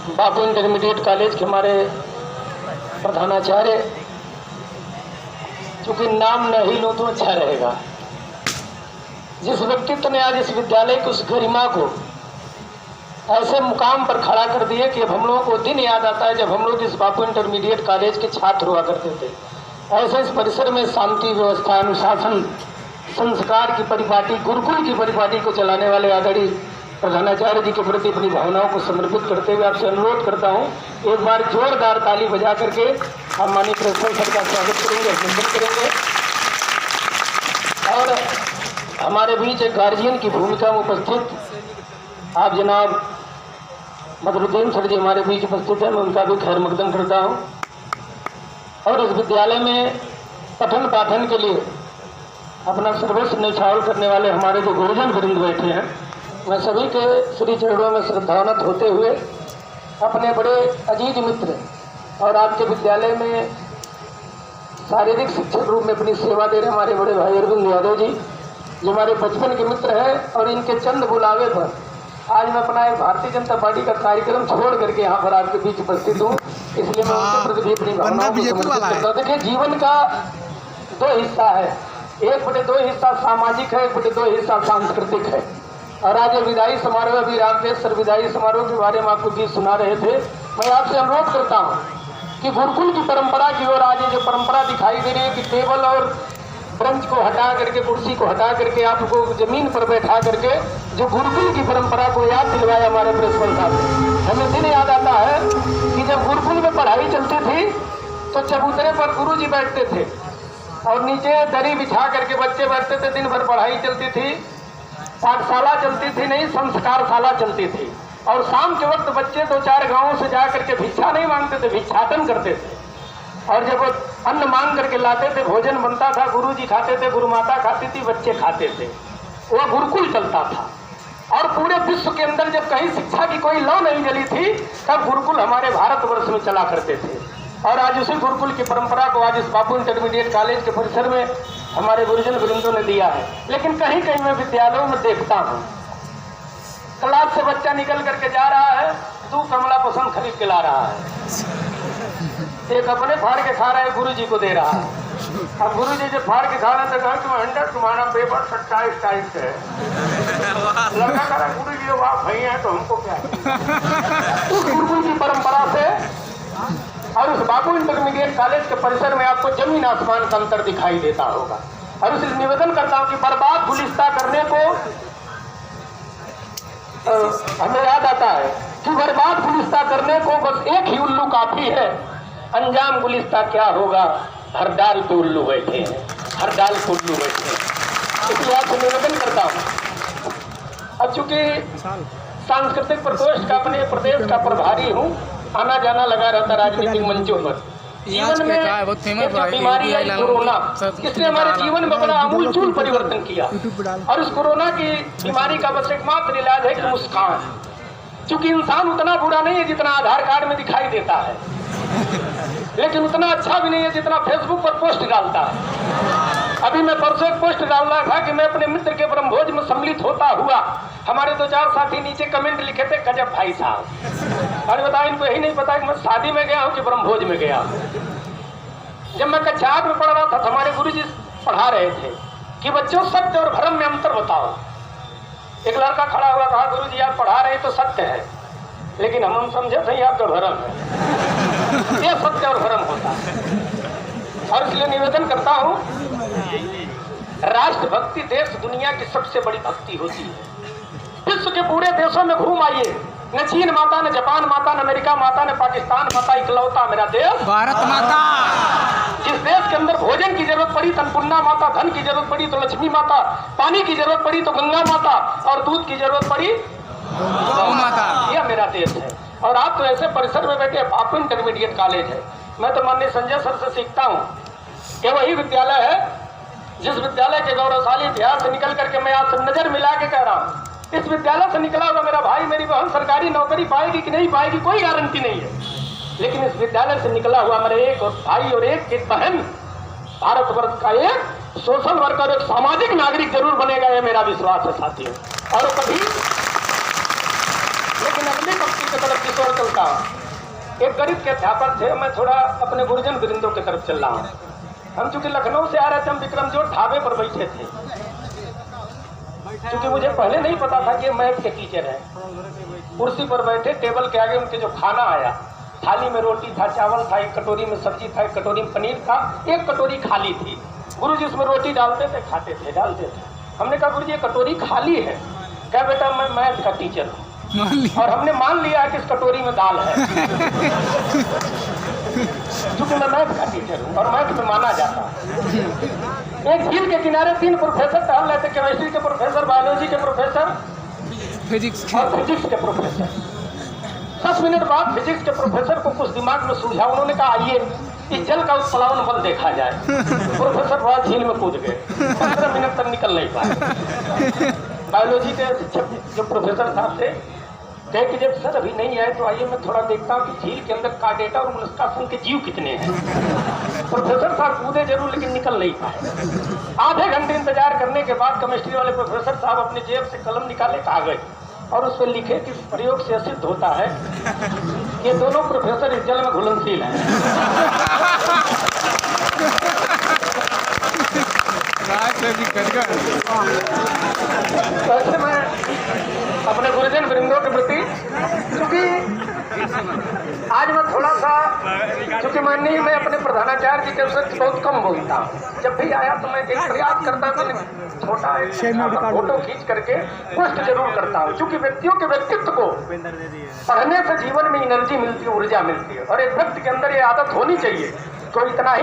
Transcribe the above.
बापू intermediate college के हमारे प्रधानाचार्य, चूंकि नाम नहीं लूँ तो अच्छा रहेगा, जिस व्यक्तित्व ने आज इस विद्यालय की उस गरिमा को ऐसे मुकाम पर खड़ा कर दिए कि अब हम लोगों को दिन याद आता है जब हम लोग इस बापू इंटरमीडिएट कॉलेज के छात्र हुआ करते थे। ऐसे इस परिसर में शांति व्यवस्था, अनुशासन, संस्कार की परिपाटी, गुरुकुल की परिपाटी को चलाने वाले आदरणीय प्रधानाचार्य जी के प्रति अपनी भावनाओं को समर्पित करते हुए आपसे अनुरोध करता हूं, एक बार जोरदार ताली बजा करके हम माननीय प्रिंसिपल सर का स्वागत करेंगे, अभिनंदन करेंगे। और हमारे बीच एक गार्जियन की भूमिका में उपस्थित आप जनाब बदरुद्दीन सर जी हमारे बीच उपस्थित हैं, मैं उनका भी खैर मकदम करता हूं। और इस विद्यालय में पठन पाठन के लिए अपना सर्वस्व न्यौछावर करने वाले हमारे जो गुरुजन वृंद बैठे हैं, मैं सभी के श्री चरणों में श्रद्धावनत होते हुए अपने बड़े अजीज मित्र और आपके विद्यालय में शारीरिक शिक्षक रूप में अपनी सेवा दे रहे हमारे बड़े भाई अरविंद यादव जी, जो हमारे बचपन के मित्र हैं, और इनके चंद बुलावे पर आज मैं अपना एक भारतीय जनता पार्टी का कार्यक्रम छोड़ करके यहाँ पर आपके बीच उपस्थित हूँ, इसलिए मैं उनके प्रति भी अपनी भावनाओं को समर्पित करता हूँ। देखिए, जीवन का दो हिस्सा है, 1/2 हिस्सा सामाजिक है, 1/2 हिस्सा सांस्कृतिक है। और आज विदाई समारोह, अभी रामदेव सर विदाई समारोह के बारे में आपको गीत सुना रहे थे। मैं आपसे अनुरोध करता हूँ कि गुरुकुल की परंपरा की ओर आज जो परंपरा दिखाई दे रही है कि टेबल और ब्रंच को हटा करके, कुर्सी को हटा करके आपको जमीन पर बैठा करके जो गुरुकुल की परंपरा को याद दिलवाया हमारे प्रिंसिपल साहब ने। हमें दिन याद आता है कि जब गुरुकुल में पढ़ाई चलती थी तो चबूतरे पर गुरु जी बैठते थे और नीचे दरी बिछा करके बच्चे बैठते थे, दिन भर पढ़ाई चलती थी, पाठशाला चलती थी, नहीं संस्कारशाला चलती थी। और शाम के वक्त बच्चे 2-4 गांवों से जा करके भिक्षा नहीं मांगते थे, भिक्षाटन करते थे। और जब अन्न मांग करके लाते थे, भोजन बनता था, गुरु जी खाते थे, गुरु माता खाती थी, बच्चे खाते थे, वह गुरुकुल चलता था। और पूरे विश्व के अंदर जब कहीं शिक्षा की कोई लौ नहीं जली थी, तब गुरुकुल हमारे भारतवर्ष में चला करते थे। और आज उसी गुरुकुल की परंपरा को आज इस बापू इंटरमीडिएट कॉलेज के परिसर में हमारे गुरुजन वृंदों ने दिया है। लेकिन कहीं कहीं मैं विद्यालयों में देखता हूँ, क्लास से बच्चा निकल करके जा रहा है, 2 कमला पसंद खरीद के ला रहा है, एक अपने फाड़ के खा रहा है, गुरु जी को दे रहा है। अब गुरु जी जब फाड़ के खा रहे थे, कहा कि महंडा तुम्हारा पेपर 27 टाइप है। लड़का कह रहा है, गुरु जी वाह भाई है तो हमको क्या है। उस गुरुकुल की परंपरा से और उस बापू इंटरमीडिएट कॉलेज के परिसर में आपको जमीन आसमान का अंतर दिखाई देता होगा। और उसे निवेदन करता हूं कि बर्बाद गुलिस्ता करने को हमें याद आता है कि बर्बाद गुलिस्ता करने को बस एक ही उल्लू काफी है, अंजाम गुलिस्ता क्या होगा, हर डाल पे उल्लू बैठे हैं, हर डाल पे उल्लू बैठे हैं। इसलिए आपसे निवेदन करता हूँ, अब चूंकि सांस्कृतिक प्रकोष्ठ का अपने प्रदेश का प्रभारी हूँ, आना जाना लगा रहता राजनीतिक मंचों पर। जीवन में एक बीमारी आई कोरोना, इसने हमारे जीवन में बड़ा आमूलचूल परिवर्तन किया। और उस कोरोना की बीमारी का बस एकमात्र इलाज है कि मुस्कान। क्योंकि इंसान उतना बुरा नहीं है जितना आधार कार्ड में दिखाई देता है, लेकिन उतना अच्छा भी नहीं है जितना फेसबुक पर पोस्ट डालता है। अभी मैं परसों एक पोस्ट डाल रहा था कि मैं अपने मित्र के ब्रह्मभोज में सम्मिलित होता हुआ, हमारे 2-4 साथी नीचे कमेंट लिखे थे, गजब भाई साहब। अरे बताओ, इनको यही नहीं पता कि मैं शादी में गया हूँ कि ब्रह्मभोज में गया हूँ। जब मैं कक्षा 8 में पढ़ रहा था, हमारे गुरु जी पढ़ा रहे थे कि बच्चों सत्य और भ्रम में अंतर बताओ। एक लड़का खड़ा हुआ, कहा गुरु जी आप पढ़ा रहे तो सत्य है, लेकिन हम समझे थे आपका भ्रम है। ये सत्य और भ्रम होता है। और इसलिए निवेदन करता हूं, राष्ट्रभक्ति देश दुनिया की सबसे बड़ी भक्ति होती है। विश्व के पूरे देशों में घूम आइए, न चीन माता, न जापान माता, न अमेरिका माता, न पाकिस्तान माता, इकलौता मेरा देश भारत माता। जिस देश के अंदर भोजन की जरूरत पड़ी तो अन्नपूर्णा माता, धन की जरूरत पड़ी तो लक्ष्मी माता, पानी की जरूरत पड़ी तो गंगा माता, और दूध की जरूरत पड़ी गौ माता। यह मेरा देश है। और आप तो ऐसे परिसर में बैठे, बापू इंटरमीडिएट कॉलेज है। मैं तो माननीय संजय सर से सीखता हूँ कि वही विद्यालय है जिस विद्यालय के गौरवशाली इतिहास से निकल करके मैं आपसे नजर मिला के कह रहा हूँ, इस विद्यालय से निकला हुआ मेरा भाई मेरी बहन सरकारी नौकरी पाएगी कि नहीं पाएगी कोई गारंटी नहीं है, लेकिन इस विद्यालय से निकला हुआ मेरे एक और भाई और एक बहन भारतवर्ष का एक सोशल वर्कर, एक सामाजिक नागरिक जरूर बनेगा, यह मेरा विश्वास है साथियों। और कभी लेकिन अगले पक्ति की तरफ किशोर चलता चलता हूँ। एक गणित के अध्यापक थे, मैं थोड़ा अपने गुरुजन वृंदों की तरफ चल रहा हूँ। हम चूंकि लखनऊ से आ रहे थे, हम विक्रमजोर ढाबे पर बैठे थे, क्योंकि मुझे पहले नहीं पता था कि मैथ के टीचर हैं। कुर्सी पर बैठे, टेबल के आगे उनके जो खाना आया, थाली में रोटी था, चावल था, एक कटोरी में सब्जी था, एक कटोरी में पनीर था, एक कटोरी खाली थी। गुरुजी उसमें रोटी डालते थे, खाते थे, डालते थे। हमने कहा गुरुजी ये कटोरी खाली है। क्या बेटा मैं मैथ का टीचर हूँ और हमने मान लिया कि इस कटोरी में दाल है, क्योंकि मैं मैथ का टीचर हूँ और मैथ में माना जाता है। एक झील के किनारे 3 प्रोफेसर टहल रहे थे, केमिस्ट्री के प्रोफेसर, बायोलॉजी के प्रोफेसर, फिजिक्स के प्रोफेसर। 10 मिनट बाद फिजिक्स के प्रोफेसर को कुछ दिमाग में सूझा, उन्होंने कहा आइए इस जल का उत्प्लावन बल देखा जाए। प्रोफेसर वहाँ झील में कूद गए, 15 मिनट तक निकल नहीं पाए। बायोलॉजी के शिक्षक जो प्रोफेसर साहब थे कहे कि जब सर अभी नहीं आए तो आइए मैं थोड़ा देखता हूँ कि झील के अंदर कार्डेटा और मोलस्का के जीव कितने हैं। प्रोफेसर साहब कूदे जरूर लेकिन निकल नहीं पाए। आधे घंटे इंतजार करने के बाद केमिस्ट्री वाले प्रोफेसर साहब अपने जेब से कलम निकाले, कागज, और उस पर लिखे कि प्रयोग से सिद्ध होता है ये दोनों प्रोफेसर इस जल में घुलनशील हैं। वैसे मैं अपने गुरुजन वृंदों के प्रति, क्योंकि आज मैं थोड़ा सा, क्योंकि मैं अपने प्रधानाचार्य जी के साथ बहुत कम बोलता हूँ। जब भी आया तो मैं एक प्रयास करता हूँ, छोटा फोटो खींच करके पोस्ट जरूर करता हूँ, क्योंकि व्यक्तियों के व्यक्तित्व को पढ़ने से जीवन में एनर्जी मिलती है, ऊर्जा मिलती है, और एक व्यक्ति के अंदर ये आदत होनी चाहिए। तो इतना ही